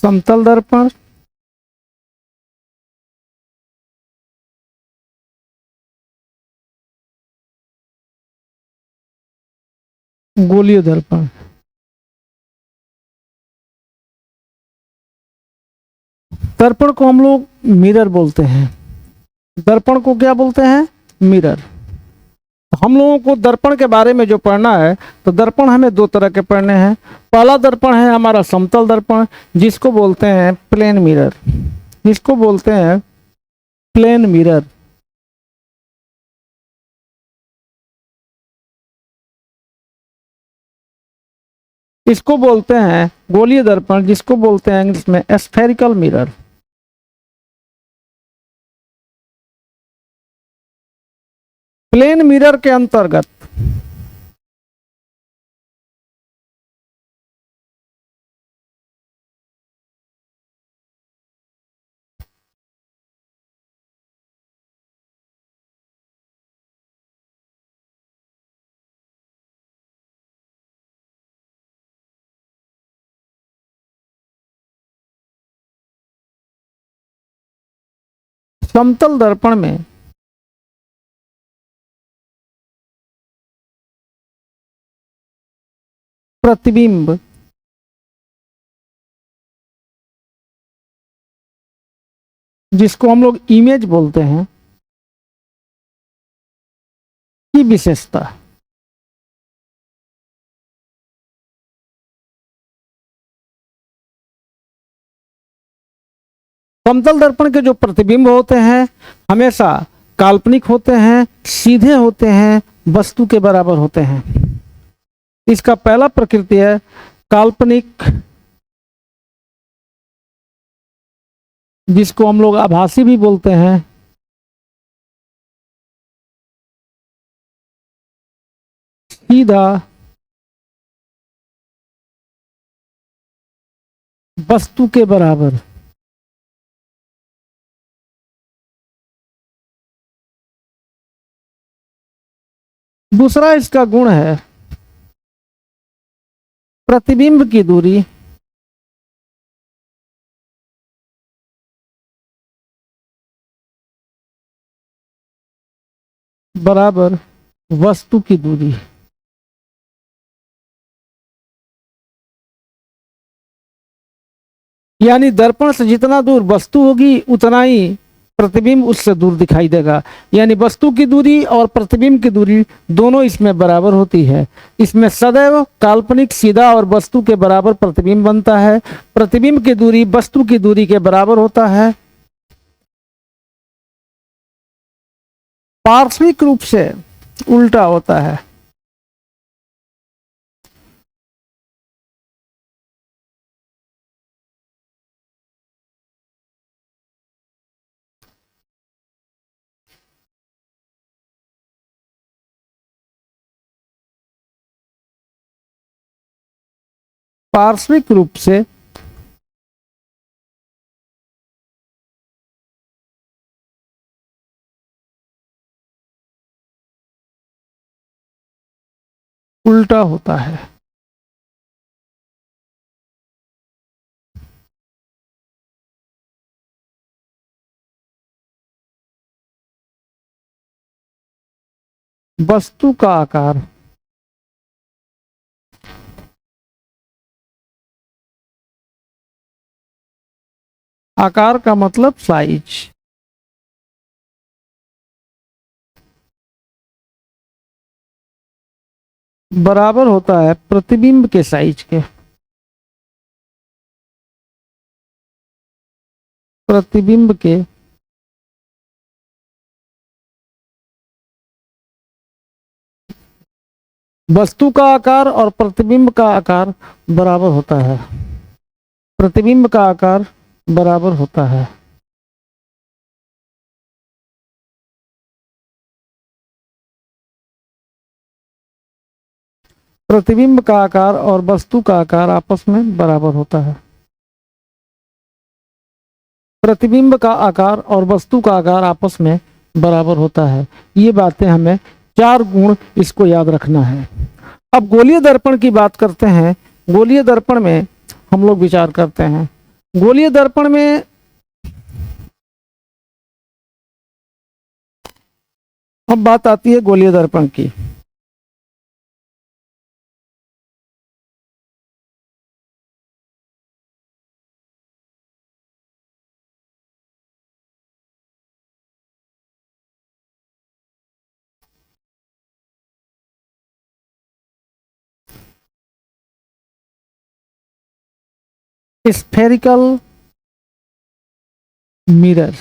समतल दर्पण, गोलीय दर्पण। दर्पण को हम लोग मिरर बोलते हैं। दर्पण को क्या बोलते हैं? मिरर। हम लोगों को दर्पण के बारे में जो पढ़ना है, तो दर्पण हमें दो तरह के पढ़ने हैं। पहला दर्पण है हमारा समतल दर्पण, जिसको बोलते हैं प्लेन मिरर, जिसको बोलते हैं प्लेन मिरर। इसको बोलते हैं गोलीय दर्पण, जिसको बोलते हैं इंग्लिश में स्फेरिकल मिरर। प्लेन मिरर के अंतर्गत समतल दर्पण में प्रतिबिंब जिसको हम लोग इमेज बोलते हैं की विशेषता। समतल दर्पण के जो प्रतिबिंब होते हैं हमेशा काल्पनिक होते हैं, सीधे होते हैं, वस्तु के बराबर होते हैं। इसका पहला प्रकृति है काल्पनिक, जिसको हम लोग आभासी भी बोलते हैं। सीधा, वस्तु के बराबर। दूसरा इसका गुण है प्रतिबिंब की दूरी बराबर वस्तु की दूरी। यानी दर्पण से जितना दूर वस्तु होगी उतना ही प्रतिबिंब उससे दूर दिखाई देगा। यानी वस्तु की दूरी और प्रतिबिंब की दूरी दोनों इसमें बराबर होती है। इसमें सदैव काल्पनिक, सीधा और वस्तु के बराबर प्रतिबिंब बनता है। प्रतिबिंब की दूरी वस्तु की दूरी के बराबर होता है। पार्श्विक रूप से उल्टा होता है। पार्श्विक रूप से उल्टा होता है। वस्तु का आकार आकार का मतलब साइज बराबर होता है प्रतिबिंब के साइज के। प्रतिबिंब के वस्तु का आकार और प्रतिबिंब का आकार बराबर होता है। प्रतिबिंब का आकार बराबर होता है। प्रतिबिंब का आकार और वस्तु का आकार आपस में बराबर होता है। प्रतिबिंब का आकार और वस्तु का आकार आपस में बराबर होता है। ये बातें हमें, चार गुण इसको याद रखना है। अब गोलीय दर्पण की बात करते हैं। गोलीय दर्पण में हम लोग विचार करते हैं। गोलीय दर्पण में अब बात आती है गोलीय दर्पण की। Spherical mirror.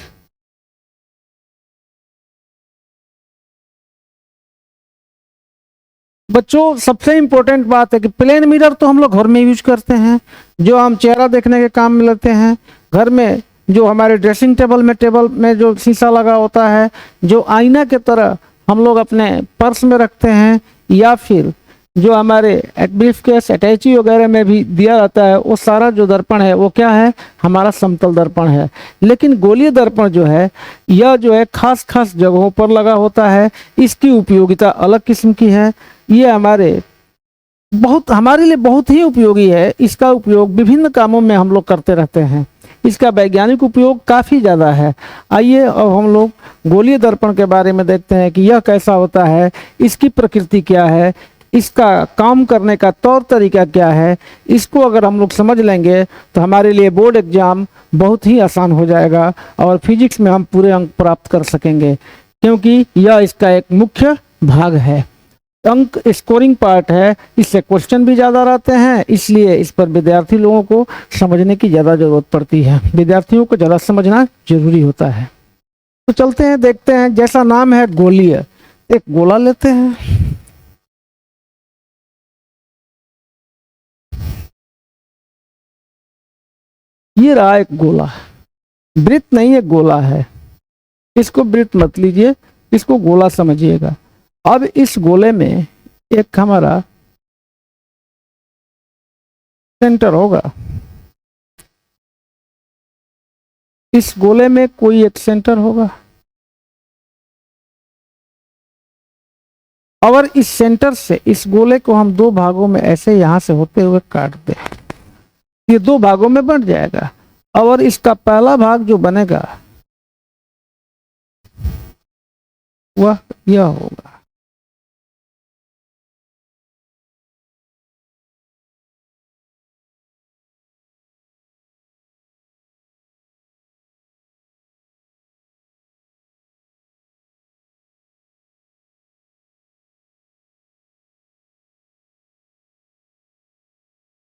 बच्चों सबसे इंपॉर्टेंट बात है कि प्लेन मिरर तो हम लोग घर में यूज करते हैं, जो हम चेहरा देखने के काम में लेते हैं। घर में जो हमारे ड्रेसिंग टेबल में जो शीशा लगा होता है, जो आईना के तरह हम लोग अपने पर्स में रखते हैं, या फिर जो हमारे ब्रीफ केस अटैची वगैरह में भी दिया जाता है, वो सारा जो दर्पण है वो क्या है, हमारा समतल दर्पण है। लेकिन गोलीय दर्पण जो है, यह जो है खास खास जगहों पर लगा होता है। इसकी उपयोगिता अलग किस्म की है। ये हमारे लिए बहुत ही उपयोगी है। इसका उपयोग विभिन्न कामों में हम लोग करते रहते हैं। इसका वैज्ञानिक उपयोग काफ़ी ज़्यादा है। आइए अब हम लोग गोलीय दर्पण के बारे में देखते हैं कि यह कैसा होता है, इसकी प्रकृति क्या है, इसका काम करने का तौर तरीका क्या है। इसको अगर हम लोग समझ लेंगे तो हमारे लिए बोर्ड एग्जाम बहुत ही आसान हो जाएगा और फिजिक्स में हम पूरे अंक प्राप्त कर सकेंगे, क्योंकि यह इसका एक मुख्य भाग है। अंक स्कोरिंग पार्ट है, इससे क्वेश्चन भी ज़्यादा रहते हैं, इसलिए इस पर विद्यार्थी लोगों को समझने की ज़्यादा ज़रूरत पड़ती है। विद्यार्थियों को ज़्यादा समझना जरूरी होता है। तो चलते हैं, देखते हैं। जैसा नाम है गोलीय, एक गोला लेते हैं। ये रहा एक गोला, वृत्त नहीं है, गोला है। इसको वृत्त मत लीजिए, इसको गोला समझिएगा। अब इस गोले में एक हमारा सेंटर होगा। इस गोले में कोई एक सेंटर होगा, और इस सेंटर से इस गोले को हम दो भागों में ऐसे यहां से होते हुए काट दें, ये दो भागों में बंट जाएगा। और इसका पहला भाग जो बनेगा वह यह होगा।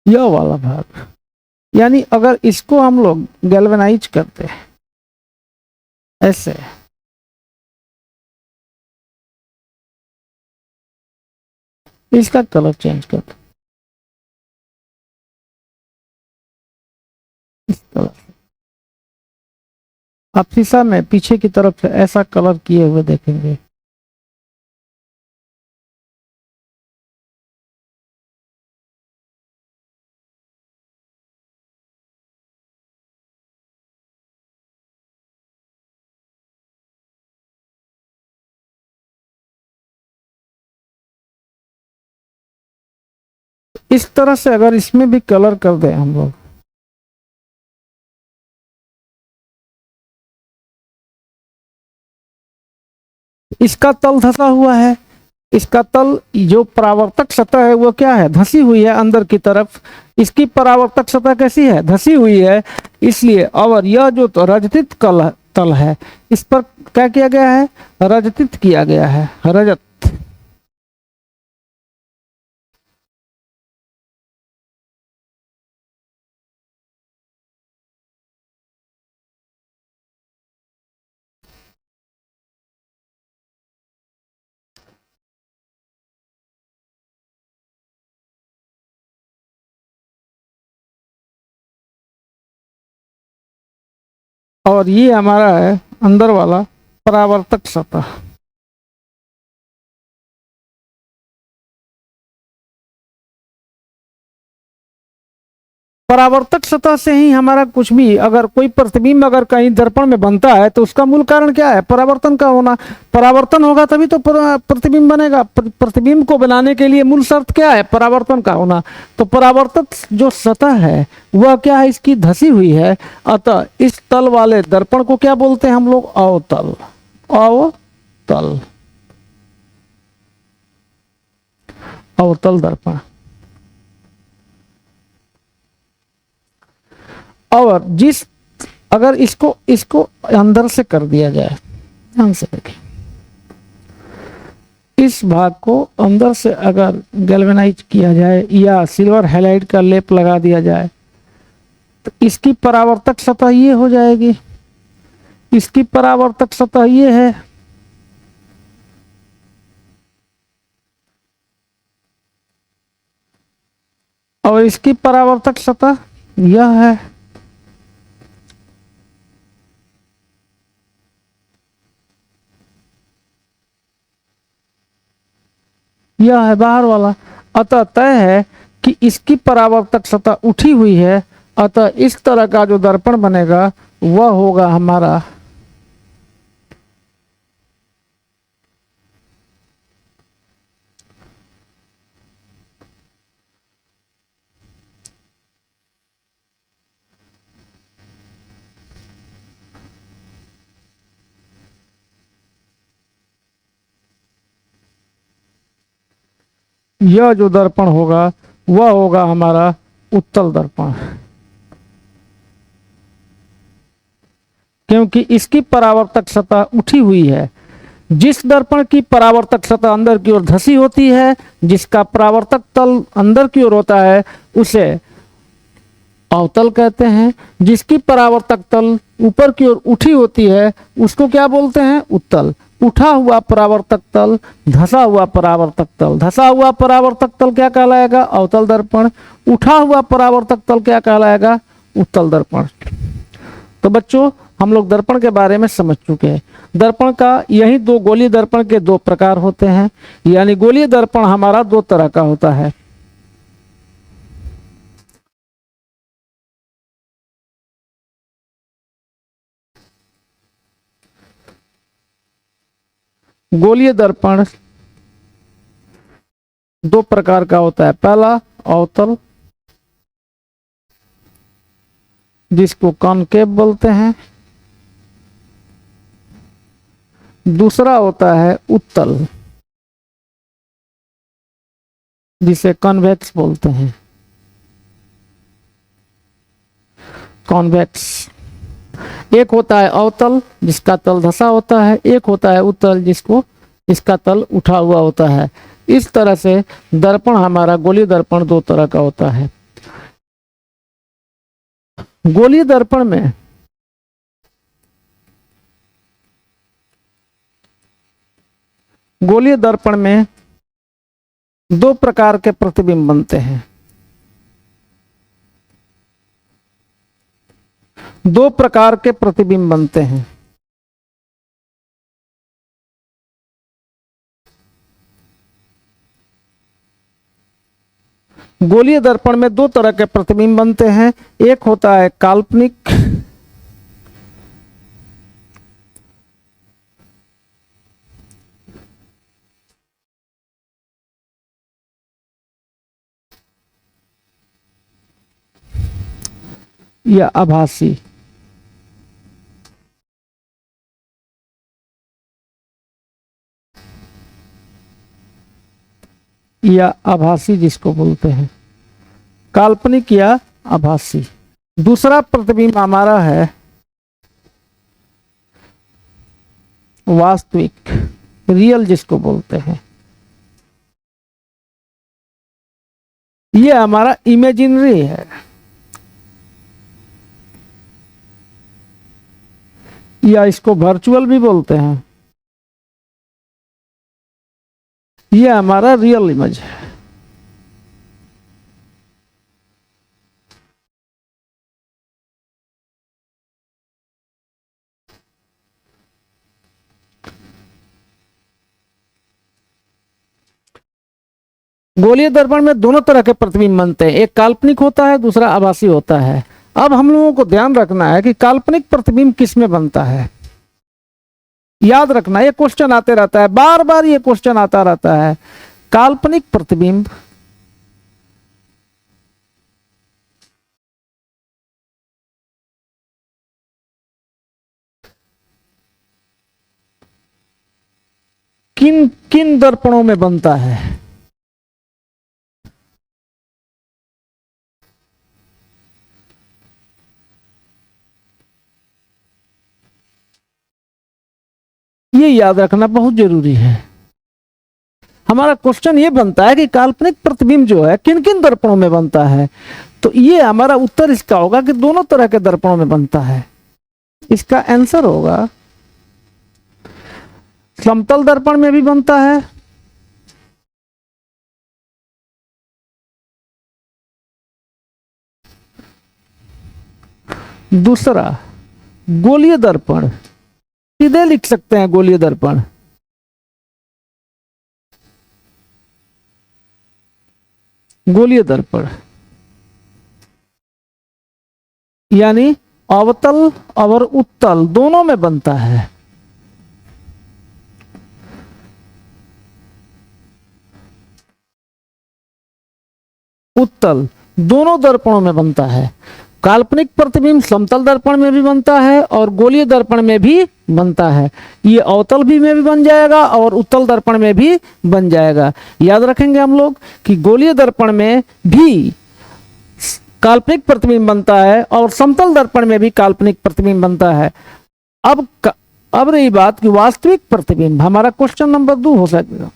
यह वाला भाग, यानी अगर इसको हम लोग गैल्वेनाइज करते हैं ऐसे, इसका कलर चेंज कर दो इस कलर से, आप शीशा में पीछे की तरफ से ऐसा कलर किए हुए देखेंगे। इस तरह से अगर इसमें भी कलर कर दें हम लोग, इसका तल धंसा हुआ है। इसका तल जो परावर्तक सतह है वो क्या है, धंसी हुई है अंदर की तरफ। इसकी परावर्तक सतह कैसी है, धंसी हुई है। इसलिए और यह जो तो रजतित तल है, इस पर क्या किया गया है, रजतित किया गया है, रजत। और ये हमारा है अंदर वाला परावर्तक सतह। परावर्तक सतह से ही हमारा कुछ भी, अगर कोई प्रतिबिंब अगर कहीं दर्पण में बनता है तो उसका मूल कारण क्या है? परावर्तन का होना। परावर्तन होगा तभी तो प्रतिबिंब बनेगा। प्रतिबिंब को बनाने के लिए मूल शर्त क्या है? परावर्तन का होना। तो परावर्तक जो सतह है वह क्या है? इसकी धसी हुई है। अतः इस तल वाले दर्पण को क्या बोलते हैं हम लोग? अवतल। अवतल, अवतल दर्पण। और जिस, अगर इसको इसको अंदर से कर दिया जाए, ध्यान से देखिए, इस भाग को अंदर से अगर गैल्वेनाइज किया जाए या सिल्वर हैलाइड का लेप लगा दिया जाए तो इसकी परावर्तक सतह ये हो जाएगी। इसकी परावर्तक सतह ये है। और इसकी परावर्तक सतह यह है। यह है बाहर वाला। अतः तय है कि इसकी परावर्तक सतह उठी हुई है। अतः इस तरह का जो दर्पण बनेगा वह होगा हमारा यह जो दर्पण होगा वह होगा हमारा उत्तल दर्पण, क्योंकि इसकी परावर्तक सतह उठी हुई है। जिस दर्पण की परावर्तक सतह अंदर की ओर धसी होती है, जिसका परावर्तक तल अंदर की ओर होता है, उसे अवतल कहते हैं। जिसकी परावर्तक तल ऊपर की ओर उठी होती है उसको क्या बोलते हैं? उत्तल। उठा हुआ परावर्तक तल, धसा हुआ परावर्तक तल। धसा हुआ परावर्तक तल क्या कहलाएगा? अवतल दर्पण। उठा हुआ परावर्तक तल क्या कहलाएगा? उत्तल दर्पण। तो बच्चों, हम लोग दर्पण के बारे में समझ चुके हैं। दर्पण का यही दो, गोलीय दर्पण के दो प्रकार होते हैं। यानी गोलीय दर्पण हमारा दो तरह का होता है। गोलीय दर्पण दो प्रकार का होता है। पहला अवतल, जिसको कॉनकेव बोलते हैं। दूसरा होता है उत्तल, जिसे कॉन्वेक्स बोलते हैं। कॉन्वेक्स। एक होता है अवतल जिसका तल धसा होता है, एक होता है उत्तल जिसको इसका तल उठा हुआ होता है। इस तरह से दर्पण हमारा गोलीय दर्पण दो तरह का होता है। गोलीय दर्पण में गोलीय दर्पण में दो प्रकार के प्रतिबिंब बनते हैं। दो प्रकार के प्रतिबिंब बनते हैं। गोलीय दर्पण में दो तरह के प्रतिबिंब बनते हैं। एक होता है काल्पनिक, या आभासी। या आभासी जिसको बोलते हैं, काल्पनिक या आभासी। दूसरा प्रतिबिंब हमारा है वास्तविक, रियल जिसको बोलते हैं। ये हमारा इमेजिनरी है। या इसको वर्चुअल भी बोलते हैं। ये हमारा रियल इमेज है। गोलीय दर्पण में दोनों तरह के प्रतिबिंब बनते हैं, एक काल्पनिक होता है, दूसरा आभासी होता है। अब हम लोगों को ध्यान रखना है कि काल्पनिक प्रतिबिंब किस में बनता है। याद रखना, ये क्वेश्चन आते रहता है, बार बार ये क्वेश्चन आता रहता है। काल्पनिक प्रतिबिंब किन किन दर्पणों में बनता है? ये याद रखना बहुत जरूरी है। हमारा क्वेश्चन ये बनता है कि काल्पनिक प्रतिबिंब जो है किन किन दर्पणों में बनता है, तो ये हमारा उत्तर इसका होगा कि दोनों तरह के दर्पणों में बनता है। इसका आंसर होगा समतल दर्पण में भी बनता है, दूसरा गोलीय दर्पण, सीधे लिख सकते हैं गोलीय दर्पण, गोलीय दर्पण यानी अवतल और उत्तल दोनों में बनता है। उत्तल दोनों दर्पणों में बनता है। काल्पनिक प्रतिबिंब समतल दर्पण में भी बनता है और गोलीय दर्पण में भी बनता है। ये अवतल भी में भी बन जाएगा और उत्तल दर्पण में भी बन जाएगा। याद रखेंगे हम लोग कि गोलीय दर्पण में भी काल्पनिक प्रतिबिंब बनता है और समतल दर्पण में भी काल्पनिक प्रतिबिंब बनता है। अब रही बात कि वास्तविक प्रतिबिंब, हमारा क्वेश्चन नंबर 2 हो सकेगा।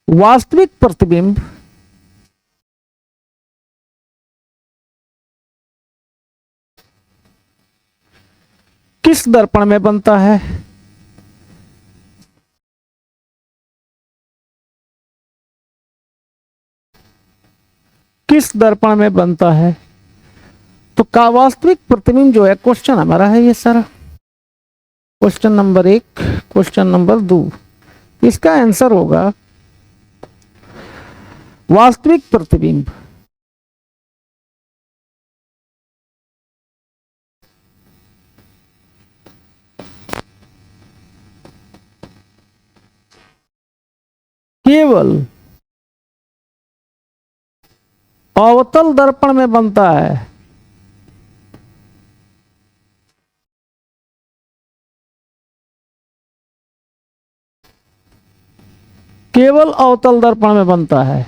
वास्तविक प्रतिबिंब किस दर्पण में बनता है? किस दर्पण में बनता है? तो का वास्तविक प्रतिबिंब जो है, क्वेश्चन हमारा है ये सारा, क्वेश्चन नंबर 1, क्वेश्चन नंबर 2, इसका आंसर होगा वास्तविक प्रतिबिंब केवल अवतल दर्पण में बनता है। केवल अवतल दर्पण में बनता है,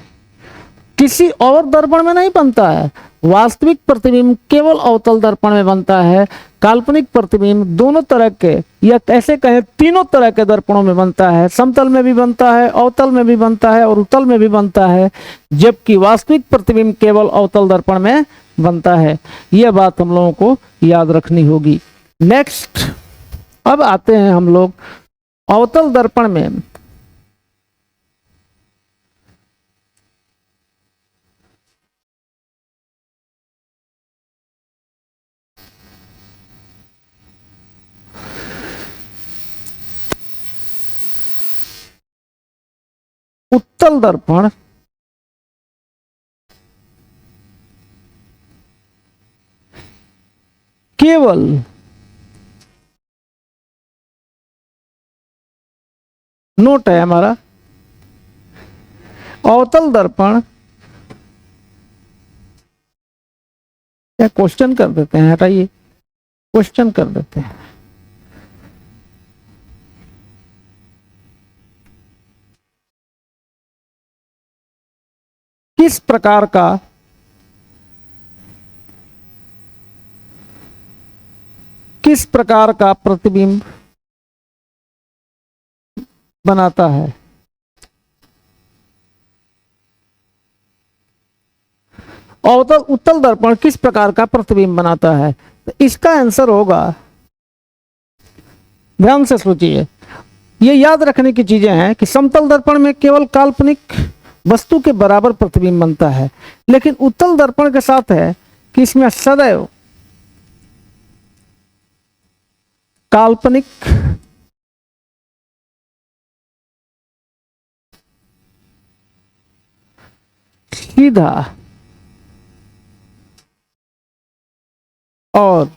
किसी और दर्पण में नहीं बनता है। वास्तविक प्रतिबिंब केवल अवतल दर्पण में बनता है। काल्पनिक प्रतिबिंब दोनों तरह के, या ऐसे कहें तीनों तरह के दर्पणों में बनता है। समतल में भी बनता है, अवतल में भी बनता है और उत्तल में भी बनता है, जबकि वास्तविक प्रतिबिंब केवल अवतल दर्पण में बनता है। यह बात हम लोगों को याद रखनी होगी। नेक्स्ट, अब आते हैं हम लोग अवतल दर्पण में उत्तल दर्पण केवल नोट है हमारा, अवतल दर्पण, या क्वेश्चन कर देते हैं, हटाइए क्वेश्चन कर देते हैं। किस प्रकार का प्रतिबिंब बनाता है? अवतल उत्तल दर्पण किस प्रकार का प्रतिबिंब बनाता है? तो इसका आंसर होगा, ध्यान से सोचिए, ये याद रखने की चीजें हैं कि समतल दर्पण में केवल काल्पनिक वस्तु के बराबर प्रतिबिंब बनता है, लेकिन उत्तल दर्पण के साथ है कि इसमें सदैव काल्पनिक सीधा और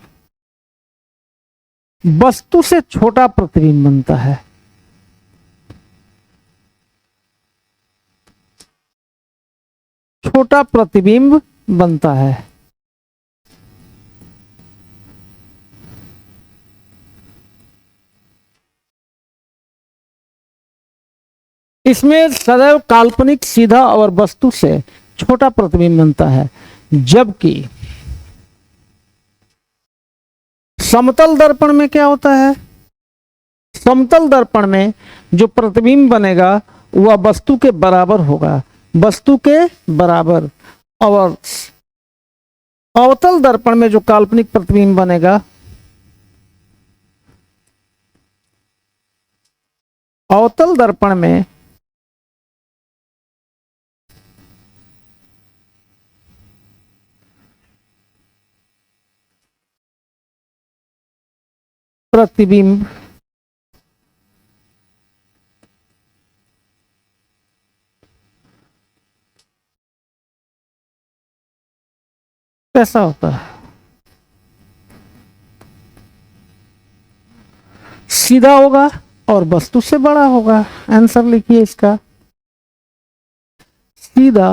वस्तु से छोटा प्रतिबिंब बनता है। छोटा प्रतिबिंब बनता है। इसमें सदैव काल्पनिक, सीधा और वस्तु से छोटा प्रतिबिंब बनता है। जबकि समतल दर्पण में क्या होता है? समतल दर्पण में जो प्रतिबिंब बनेगा वह वस्तु के बराबर होगा, वस्तु के बराबर। और अवतल दर्पण में जो काल्पनिक प्रतिबिंब बनेगा, अवतल दर्पण में प्रतिबिंब कैसा होता है? सीधा होगा और वस्तु से बड़ा होगा। आंसर लिखिए इसका, सीधा,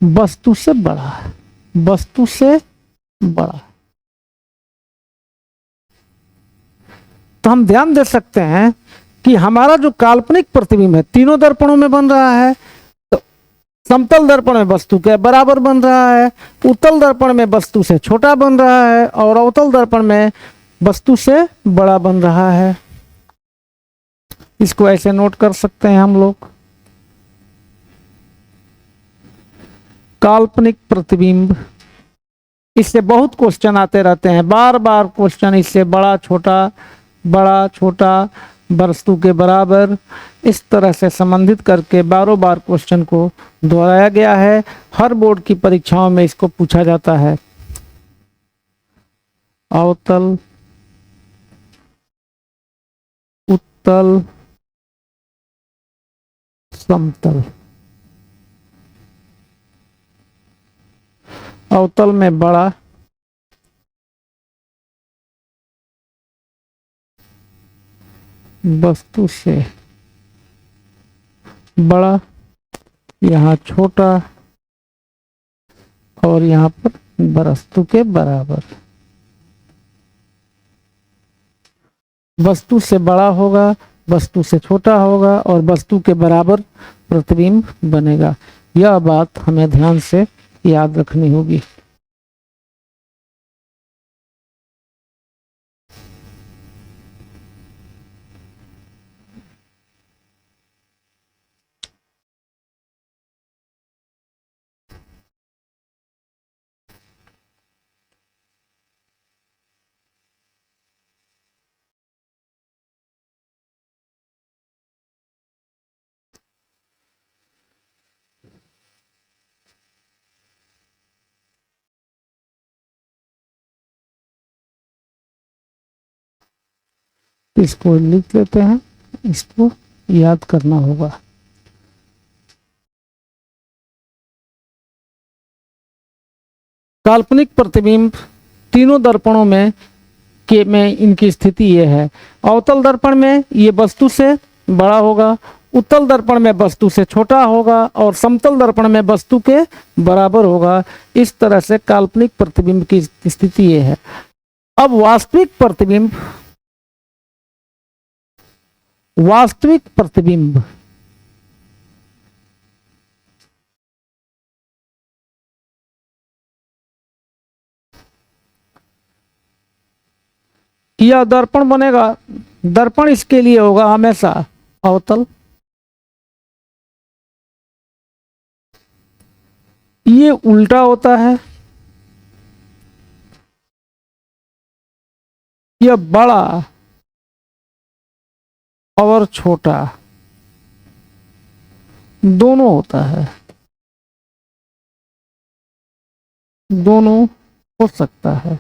वस्तु से बड़ा, वस्तु से बड़ा। तो हम ध्यान दे सकते हैं कि हमारा जो काल्पनिक प्रतिबिंब है तीनों दर्पणों में बन रहा है। तो समतल दर्पण में वस्तु के बराबर बन रहा है, उत्तल दर्पण में वस्तु से छोटा बन रहा है और अवतल दर्पण में वस्तु से बड़ा बन रहा है। इसको ऐसे नोट कर सकते हैं हम लोग, काल्पनिक प्रतिबिंब। इससे बहुत क्वेश्चन आते रहते हैं, बार बार क्वेश्चन इससे बड़ा छोटा वस्तु के बराबर, इस तरह से संबंधित करके बारों बार क्वेश्चन को दोहराया गया है। हर बोर्ड की परीक्षाओं में इसको पूछा जाता है। अवतल, उत्तल, समतल। अवतल में बड़ा, वस्तु से बड़ा, यहाँ छोटा और यहाँ पर वस्तु के बराबर। वस्तु से बड़ा होगा, वस्तु से छोटा होगा और वस्तु के बराबर प्रतिबिंब बनेगा। यह बात हमें ध्यान से याद रखनी होगी। इसको लिख लेते हैं, इसको याद करना होगा। काल्पनिक प्रतिबिंब तीनों दर्पणों में इनकी स्थिति ये है। अवतल दर्पण में ये वस्तु से बड़ा होगा, उत्तल दर्पण में वस्तु से छोटा होगा और समतल दर्पण में वस्तु के बराबर होगा। इस तरह से काल्पनिक प्रतिबिंब की स्थिति ये है। अब वास्तविक प्रतिबिंब, वास्तविक प्रतिबिंब यह दर्पण बनेगा, दर्पण इसके लिए होगा हमेशा अवतल। ये उल्टा होता है, यह बड़ा और छोटा दोनों होता है, दोनों हो सकता है,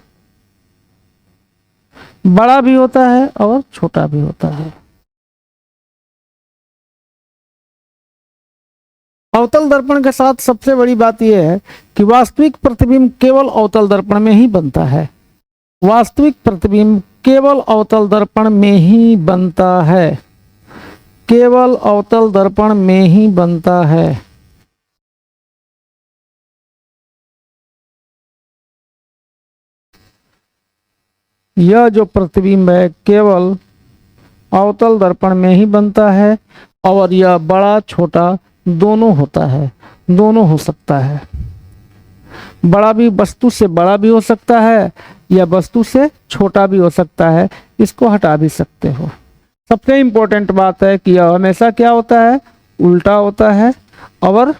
बड़ा भी होता है और छोटा भी होता है। अवतल दर्पण के साथ सबसे बड़ी बात यह है कि वास्तविक प्रतिबिंब केवल अवतल दर्पण में ही बनता है। वास्तविक प्रतिबिंब केवल अवतल दर्पण में ही बनता है, केवल अवतल दर्पण में ही बनता है। यह जो प्रतिबिंब है केवल अवतल दर्पण में ही बनता है और यह बड़ा छोटा दोनों होता है, दोनों हो सकता है। बड़ा भी, वस्तु से बड़ा भी हो सकता है या वस्तु से छोटा भी हो सकता है, इसको हटा भी सकते हो। सबसे इंपॉर्टेंट बात है कि यह हमेशा क्या होता है, उल्टा होता है और